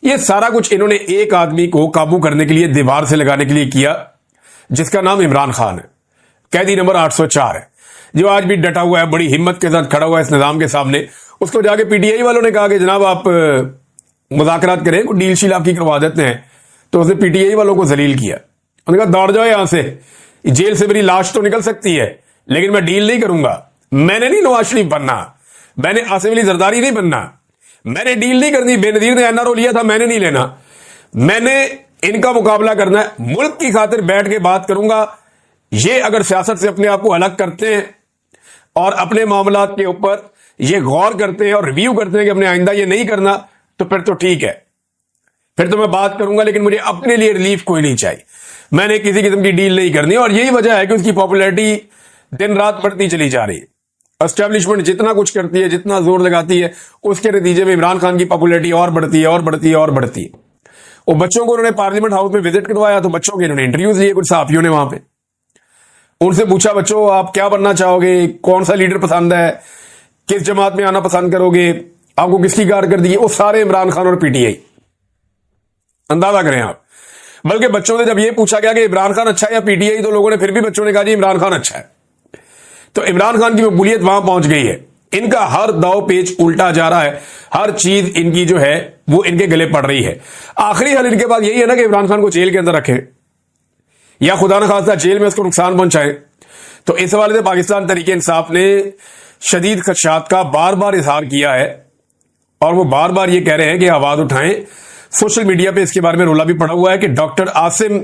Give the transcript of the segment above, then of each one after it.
ये सारा कुछ इन्होंने एक आदमी को काबू करने के लिए, दीवार से लगाने के लिए किया, जिसका नाम इमरान खान है। कैदी नंबर 804 है, जो आज भी डटा हुआ है, बड़ी हिम्मत के साथ खड़ा हुआ है इस निजाम के सामने। उसको जाके पीटीआई वालों ने कहा कि जनाब आप मुज़ाकरात करें, कोई डील शील आपकी करवा देते हैं। तो उसने पीटीआई वालों को जलील किया। उन्होंने कहा दौड़ जाओ यहां से, जेल से मेरी लाश तो निकल सकती है, लेकिन मैं डील नहीं करूंगा। मैंने नहीं नवाज शरीफ बनना, मैंने आसिफ अली जरदारी नहीं बनना, मैंने डील नहीं करनी। बेनजीर ने एनआरओ लिया था, मैंने नहीं लेना। मैंने इनका मुकाबला करना है, मुल्क की खातिर बैठ के बात करूंगा। ये अगर सियासत से अपने आप को अलग करते हैं और अपने मामलात के ऊपर ये गौर करते हैं और रिव्यू करते हैं कि हमने आइंदा ये नहीं करना, तो फिर तो ठीक है, फिर तो मैं बात करूंगा, लेकिन मुझे अपने लिए रिलीफ कोई नहीं चाहिए। मैंने किसी किस्म की डील नहीं करनी। और यही वजह है कि उसकी पॉपुलैरिटी दिन रात बढ़ती चली जा रही है। एस्टेब्लिशमेंट जितना कुछ करती है, जितना जोर लगाती है, उसके नतीजे में इमरान खान की पॉपुलैरिटी और बढ़ती है और बढ़ती है और बढ़ती है। वो बच्चों को उन्होंने पार्लियामेंट हाउस में विजिट करवाया, तो बच्चों के इन्होंने इंटरव्यूज लिए कुछ सहाफियों ने वहां पे। उनसे पूछा, बच्चों आप क्या बनना चाहोगे, कौन सा लीडर पसंद है, किस जमात में आना पसंद करोगे, आपको किसकी कारकर्दगी। वो सारे इमरान खान और पीटीआई, अंदाजा करें आप। बल्कि बच्चों से जब ये पूछा गया कि इमरान खान अच्छा है या पीटीआई, तो लोगों ने फिर भी बच्चों ने कहा जी इमरान खान अच्छा है। तो इमरान खान की मकबूलियत वहां पहुंच गई है। इनका हर दाव पेच उल्टा जा रहा है, हर चीज इनकी जो है वो इनके गले पड़ रही है। आखिरी हल इनके पास यही है ना कि इमरान खान को जेल के अंदर रखें या खुदा न खास्ता जेल में उसको नुकसान पहुंचाए। तो इस हवाले से पाकिस्तान तहरीक इंसाफ ने शदीद खदशात का बार बार इजहार किया है और वो बार बार ये कह रहे हैं कि आवाज उठाएं। सोशल मीडिया पे इसके बारे में रोला भी पड़ा हुआ है कि डॉक्टर आसिम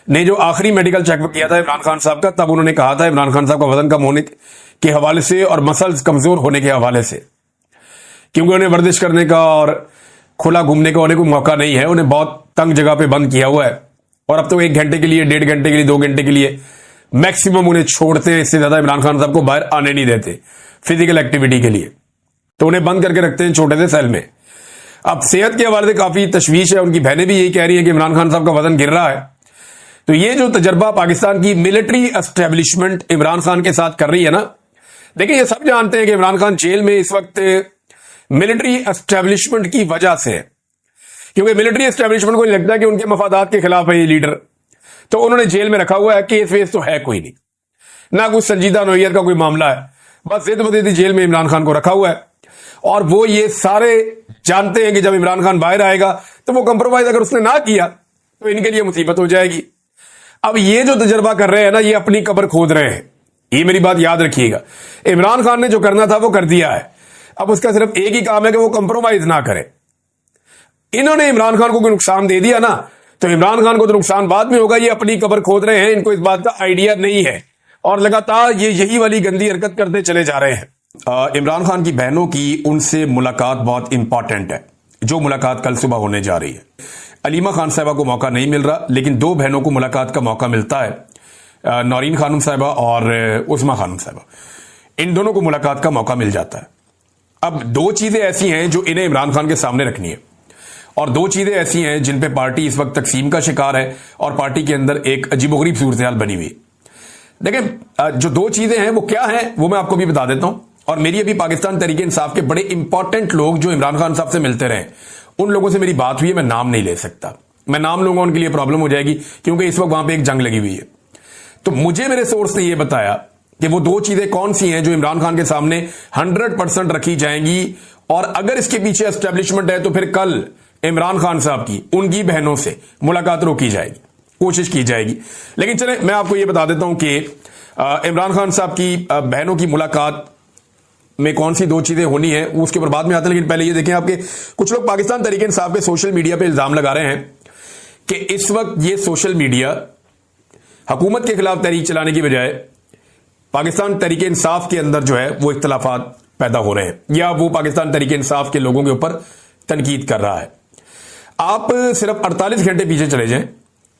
ने जो आखिरी मेडिकल चेकअप किया था इमरान खान साहब का, तब उन्होंने कहा था इमरान खान साहब का वजन कम होने के हवाले से और मसल्स कमजोर होने के हवाले से, क्योंकि उन्हें वर्जिश करने का और खुला घूमने का उन्हें कोई मौका नहीं है। उन्हें बहुत तंग जगह पे बंद किया हुआ है और अब तो 1 घंटे के लिए, 1.5 घंटे के लिए, 2 घंटे के लिए मैक्सिमम उन्हें छोड़ते हैं। इससे ज्यादा इमरान खान साहब को बाहर आने नहीं देते फिजिकल एक्टिविटी के लिए, तो उन्हें बंद करके रखते हैं छोटे से सेल में। अब सेहत के हवाले से काफी तशवीश है। उनकी बहनें भी यही कह रही है कि इमरान खान साहब का वजन गिर रहा है। तो ये जो तजर्बा पाकिस्तान की मिलिट्री एस्टेब्लिशमेंट इमरान खान के साथ कर रही है ना, देखिए ये सब जानते हैं कि इमरान खान जेल में इस वक्त मिलिट्री एस्टेब्लिशमेंट की वजह से, क्योंकि मिलिट्री एस्टेब्लिशमेंट को लगता है कि उनके मफादात के खिलाफ है ये लीडर, तो उन्होंने जेल में रखा हुआ है। केस वेस तो है कोई नहीं, ना कुछ संजीदा नोयत का कोई मामला है, बस जिद बदीदी जेल में इमरान खान को रखा हुआ है। और वो ये सारे जानते हैं कि जब इमरान खान बाहर आएगा तो वो कंप्रोमाइज अगर उसने ना किया तो इनके लिए मुसीबत हो जाएगी। अब ये जो तजर्बा कर रहे हैं ना, ये अपनी कब्र खोद रहे हैं। ये मेरी बात याद रखिएगा। इमरान खान ने जो करना था वो कर दिया है। अब उसका सिर्फ एक ही काम है कि वो कंप्रोमाइज ना करे। इन्होंने इमरान खान को कोई नुकसान दे दिया ना, तो इमरान खान को तो नुकसान बाद में होगा। ये अपनी कब्र खोद रहे हैं, इनको इस बात का आइडिया नहीं है और लगातार ये यही वाली गंदी हरकत करते चले जा रहे हैं। इमरान खान की बहनों की उनसे मुलाकात बहुत इंपॉर्टेंट है, जो मुलाकात कल सुबह होने जा रही है। अलीमा खान साहबा को मौका नहीं मिल रहा, लेकिन 2 बहनों को मुलाकात का मौका मिलता है। नौरीन खानम साहबा और उस्मा खानम साहबा, इन दोनों को मुलाकात का मौका मिल जाता है। अब 2 चीजें ऐसी हैं जो इन्हें इमरान खान के सामने रखनी है और 2 चीजें ऐसी हैं जिन पे पार्टी इस वक्त तकसीम का शिकार है और पार्टी के अंदर एक अजीबोगरीब सूरत-ए-हाल बनी हुई है। देखिए जो 2 चीजें हैं वो क्या हैं वो मैं आपको भी बता देता हूं। और मेरी अभी पाकिस्तान तहरीक इंसाफ के बड़े इंपॉर्टेंट लोग जो इमरान खान साहब से मिलते रहे, उन लोगों से मेरी बात हुई है। मैं नाम नहीं ले सकता, मैं नाम लूंगा उनके लिए प्रॉब्लम हो जाएगी, क्योंकि इस वक्त वहां पे एक जंग लगी हुई है। तो मुझे मेरे सोर्स ने यह बताया कि वो 2 चीजें कौन सी हैं जो इमरान खान के सामने 100% रखी जाएंगी और अगर इसके पीछे एस्टेब्लिशमेंट है तो फिर कल इमरान खान साहब की उनकी बहनों से मुलाकात रोकी जाएगी, कोशिश की जाएगी। लेकिन चले मैं आपको यह बता देता हूं कि इमरान खान साहब की बहनों की मुलाकात में कौन सी 2 चीजें होनी है उसके ऊपर बाद में आते हैं। लेकिन पहले ये देखें, आपके कुछ लोग पाकिस्तान तहरीक इंसाफ पे सोशल मीडिया पे इल्जाम लगा रहे हैं कि इस वक्त ये सोशल मीडिया हुकूमत के खिलाफ तहरीक चलाने की बजाय पाकिस्तान तहरीक इंसाफ के अंदर जो है वो इख्तलाफात पैदा हो रहे हैं, या वो पाकिस्तान तहरीक इंसाफ के लोगों के ऊपर तनकीद कर रहा है। आप सिर्फ 48 घंटे पीछे चले जाएं,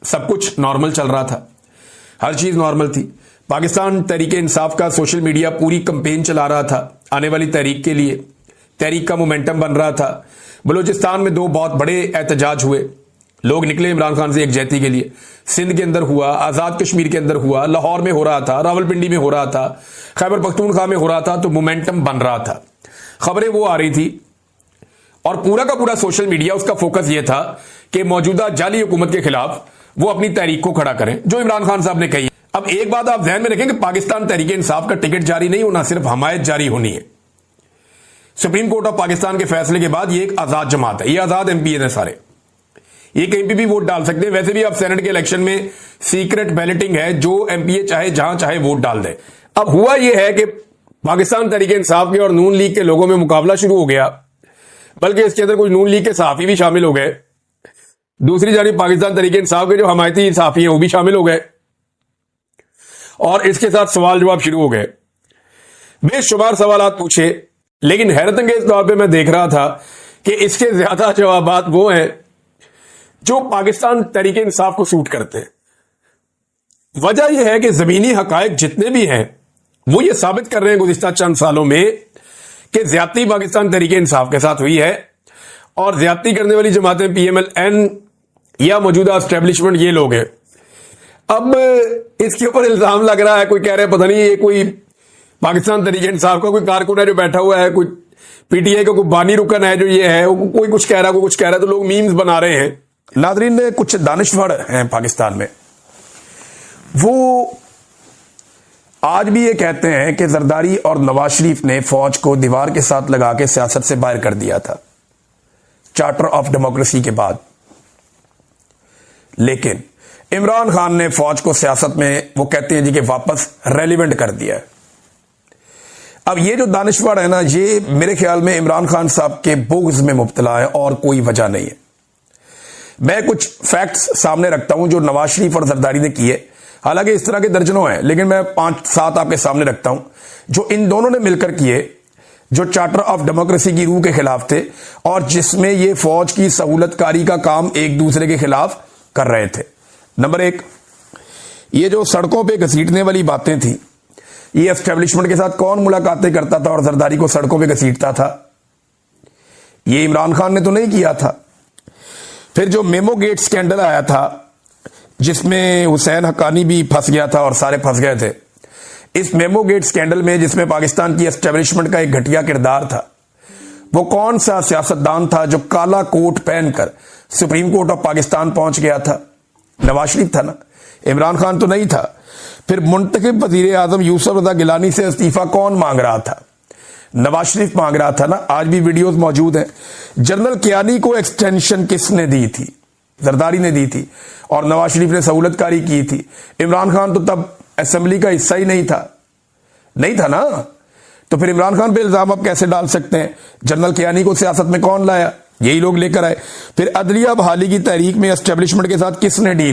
सब कुछ नॉर्मल चल रहा था, हर चीज नॉर्मल थी। पाकिस्तान तहरीक इंसाफ का सोशल मीडिया पूरी कंपेन चला रहा था आने वाली तहरीक के लिए, तहरीक का मोमेंटम बन रहा था। बलूचिस्तान में 2 बहुत बड़े एहतजाज हुए, लोग निकले इमरान खान से एकजहती के लिए। सिंध के अंदर हुआ, आजाद कश्मीर के अंदर हुआ, लाहौर में हो रहा था, रावलपिंडी में हो रहा था, खैबर पख्तूनख्वा में हो रहा था। तो मोमेंटम बन रहा था, खबरें वो आ रही थी और पूरा का पूरा सोशल मीडिया उसका फोकस यह था कि मौजूदा जाली हुकूमत के खिलाफ वो अपनी तहरीक को खड़ा करें, जो इमरान खान साहब ने कही। अब एक बात आप ध्यान में रखें कि पाकिस्तान तहरीक इंसाफ का टिकट जारी नहीं होना, सिर्फ हमायत जारी होनी है। सुप्रीम कोर्ट ऑफ पाकिस्तान के फैसले के बाद ये एक आजाद जमात है, ये आजाद एमपी है सारे, ये कहीं पे भी वोट डाल सकते हैं। वैसे भी अब सेनेट के इलेक्शन में सीक्रेट बैलेटिंग है, जो एमपीए चाहे जहां चाहे वोट डाल दे। अब हुआ यह है कि पाकिस्तान तहरीक इंसाफ के और नून लीग के लोगों में मुकाबला शुरू हो गया, बल्कि इसके अंदर कुछ नून लीग के सहाफी भी शामिल हो गए। दूसरी जानिब पाकिस्तान तहरीक इंसाफ के जो हमायती सहाफी हैं वो भी शामिल हो गए, और इसके साथ सवाल जवाब शुरू हो गए। बेशुमार सवाल पूछे, लेकिन हैरत अंगेज तौर पर मैं देख रहा था कि इसके ज्यादा जवाब वो हैं जो पाकिस्तान तहरीक इंसाफ को सूट करते हैं। वजह यह है कि जमीनी हकायक जितने भी हैं वो ये साबित कर रहे हैं गुज़िश्ता चंद सालों में कि ज्यादती पाकिस्तान तहरीक इंसाफ के साथ हुई है, और ज्यादती करने वाली जमातें PMLN या मौजूदा एस्टेब्लिशमेंट ये लोग हैं। अब इसके ऊपर इल्जाम लग रहा है, कोई कह रहे हैं पता नहीं ये कोई पाकिस्तान तहरीक इंसाफ का कोई कारकुन है जो बैठा हुआ है, कोई PTI का कोई बानी रुकन है जो ये है, कोई कुछ कह रहा है, कोई कुछ कह रहा है, तो लोग मीम्स बना रहे हैं। नादरीन, कुछ दानिशवर हैं पाकिस्तान में, वो आज भी ये कहते हैं कि जरदारी और नवाज शरीफ ने फौज को दीवार के साथ लगा के सियासत से बाहर कर दिया था चार्टर ऑफ डेमोक्रेसी के बाद, लेकिन इमरान खान ने फौज को सियासत में, वो कहते हैं जी कि वापस रेलिवेंट कर दिया है। अब ये जो दानिशवर है ना, ये मेरे ख्याल में इमरान खान साहब के बुग़्ज़ में मुब्तला है और कोई वजह नहीं है। मैं कुछ फैक्ट्स सामने रखता हूं जो नवाज शरीफ और जरदारी ने किए, हालांकि इस तरह के दर्जनों हैं, लेकिन मैं 5-7 आपके सामने रखता हूं जो इन दोनों ने मिलकर किए, जो चार्टर ऑफ डेमोक्रेसी की रूह के खिलाफ थे और जिसमें ये फौज की सहूलतकारी का काम एक दूसरे के खिलाफ कर रहे थे। नंबर 1, ये जो सड़कों पे घसीटने वाली बातें थी, ये एस्टेब्लिशमेंट के साथ कौन मुलाकातें करता था और जरदारी को सड़कों पे घसीटता था? ये इमरान खान ने तो नहीं किया था। फिर जो मेमो गेट स्कैंडल आया था, जिसमें हुसैन हक्कानी भी फंस गया था और सारे फंस गए थे, इस मेमो गेट स्कैंडल में जिसमें पाकिस्तान की एस्टेब्लिशमेंट का एक घटिया किरदार था, वो कौन सा सियासतदान था जो काला कोट पहनकर सुप्रीम कोर्ट ऑफ पाकिस्तान पहुंच गया था? नवाज शरीफ था ना, इमरान खान तो नहीं था। फिर मुंतखब वजीर आजम यूसुफ रजा गिलानी से इस्तीफा कौन मांग रहा था? नवाज शरीफ मांग रहा था ना, आज भी वीडियोस मौजूद हैं। जनरल कियानी को एक्सटेंशन किसने दी थी? जरदारी ने दी थी, और नवाज शरीफ ने सहूलतकारी की थी। इमरान खान तो तब असेंबली का हिस्सा ही नहीं था ना, तो फिर इमरान खान पे इल्जाम आप कैसे डाल सकते हैं? जनरल कियानी को सियासत में कौन लाया? यही लोग लेकर आए। फिर अदलिया बहाली की तहरीक में एस्टेब्लिशमेंट के साथ किसने डील